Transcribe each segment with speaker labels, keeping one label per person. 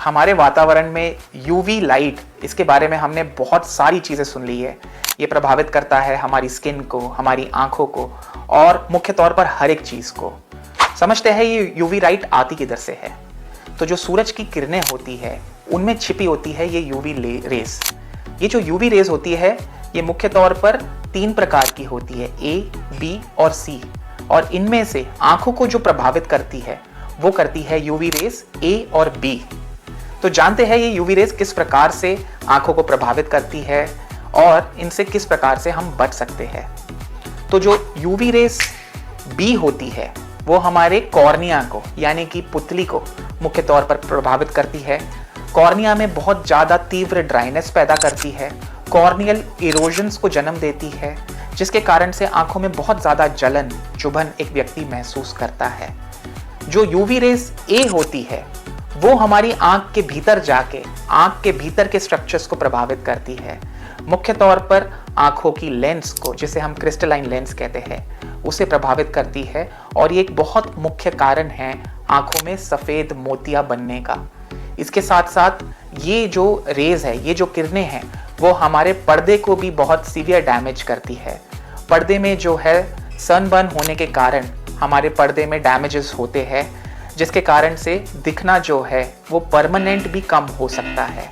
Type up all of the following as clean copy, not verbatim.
Speaker 1: हमारे वातावरण में यूवी लाइट, इसके बारे में हमने बहुत सारी चीज़ें सुन ली है। ये प्रभावित करता है हमारी स्किन को, हमारी आंखों को और मुख्य तौर पर हर एक चीज़ को। समझते हैं ये यूवी लाइट आती किधर से है। तो जो सूरज की किरणें होती है उनमें छिपी होती है ये यूवी रेस। ये जो यूवी रेस होती है ये मुख्य तौर पर 3 प्रकार की होती है, ए, बी और सी। और इनमें से आंखों को जो प्रभावित करती है वो करती है यूवी रेस ए और बी। तो जानते हैं ये यूवी रेस किस प्रकार से आंखों को प्रभावित करती है और इनसे किस प्रकार से हम बच सकते हैं। तो जो यूवी रेस बी होती है वो हमारे कॉर्निया को, यानी कि पुतली को मुख्य तौर पर प्रभावित करती है। कॉर्निया में बहुत ज़्यादा तीव्र ड्राइनेस पैदा करती है, कॉर्नियल इरोजन्स को जन्म देती है, जिसके कारण से आंखों में बहुत ज़्यादा जलन, चुभन एक व्यक्ति महसूस करता है। जो यूवी रेस ए होती है वो हमारी आंख के भीतर जाके आंख के भीतर के स्ट्रक्चर्स को प्रभावित करती है, मुख्य तौर पर आंखों की लेंस को, जिसे हम क्रिस्टलाइन लेंस कहते हैं, उसे प्रभावित करती है। और ये एक बहुत मुख्य कारण है आंखों में सफ़ेद मोतिया बनने का। इसके साथ साथ ये जो रेज है, ये जो किरणें हैं, वो हमारे पर्दे को भी बहुत सीवियर डैमेज करती है। पर्दे में जो है सनबर्न होने के कारण हमारे पर्दे में डैमेजेस होते हैं, जिसके कारण से दिखना जो है वो परमानेंट भी कम हो सकता है।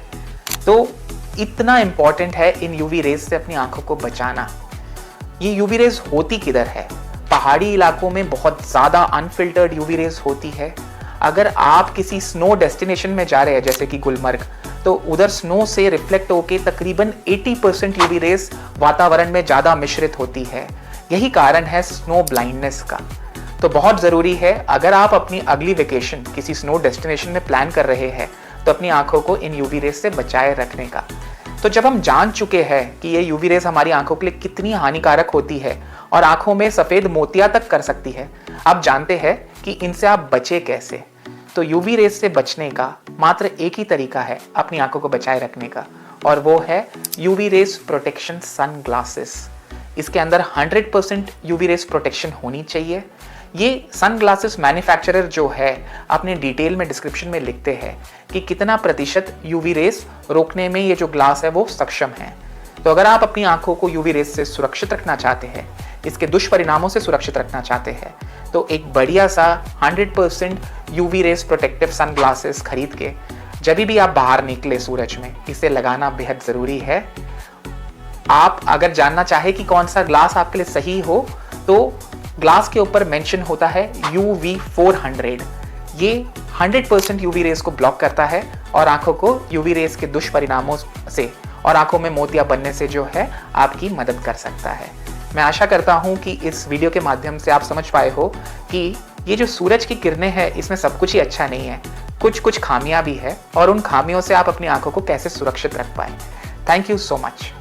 Speaker 1: तो इतना इम्पॉर्टेंट है इन यूवी रेज से अपनी आंखों को बचाना। ये यूवी रेज होती किधर है? पहाड़ी इलाकों में बहुत ज़्यादा अनफिल्टर्ड यूवी रेज होती है। अगर आप किसी स्नो डेस्टिनेशन में जा रहे हैं जैसे कि गुलमर्ग, तो उधर स्नो से रिफ्लेक्ट होके तकरीबन 80% यूवी रेज वातावरण में ज़्यादा मिश्रित होती है। यही कारण है स्नो ब्लाइंडनेस का। तो बहुत ज़रूरी है, अगर आप अपनी अगली वेकेशन किसी स्नो डेस्टिनेशन में प्लान कर रहे हैं तो अपनी आंखों को इन यूवी रेस से बचाए रखने का। तो जब हम जान चुके हैं कि ये यूवी रेस हमारी आंखों के लिए कितनी हानिकारक होती है और आंखों में सफ़ेद मोतिया तक कर सकती है, आप जानते हैं कि इनसे आप बचे कैसे। तो यूवी रेस से बचने का मात्र एक ही तरीका है अपनी आंखों को बचाए रखने का, और वो है UV rays protection sun glasses. इसके अंदर 100% यूवी रेस प्रोटेक्शन होनी चाहिए। ये सन ग्लासेस मैन्युफैक्चरर जो है अपने डिटेल में डिस्क्रिप्शन में लिखते हैं कि कितना प्रतिशत यूवी रेस रोकने में ये जो ग्लास है वो सक्षम है। तो अगर आप अपनी आंखों को यूवी रेस से सुरक्षित रखना चाहते हैं, इसके दुष्परिणामों से सुरक्षित रखना चाहते हैं, तो एक बढ़िया सा 100% UV rays protective sun glasses खरीद के जब भी आप बाहर निकले सूरज में, इसे लगाना बेहद ज़रूरी है। आप अगर जानना चाहे कि कौन सा ग्लास आपके लिए सही हो, तो ग्लास के ऊपर मेंशन होता है UV400। ये 100% यूवी रेस को ब्लॉक करता है और आंखों को यूवी रेस के दुष्परिणामों से और आंखों में मोतिया बनने से जो है आपकी मदद कर सकता है। मैं आशा करता हूं कि इस वीडियो के माध्यम से आप समझ पाए हो कि ये जो सूरज की किरणें हैं इसमें सब कुछ ही अच्छा नहीं है, कुछ खामियां भी है, और उन खामियों से आप अपनी आंखों को कैसे सुरक्षित रख पाए। Thank you so much.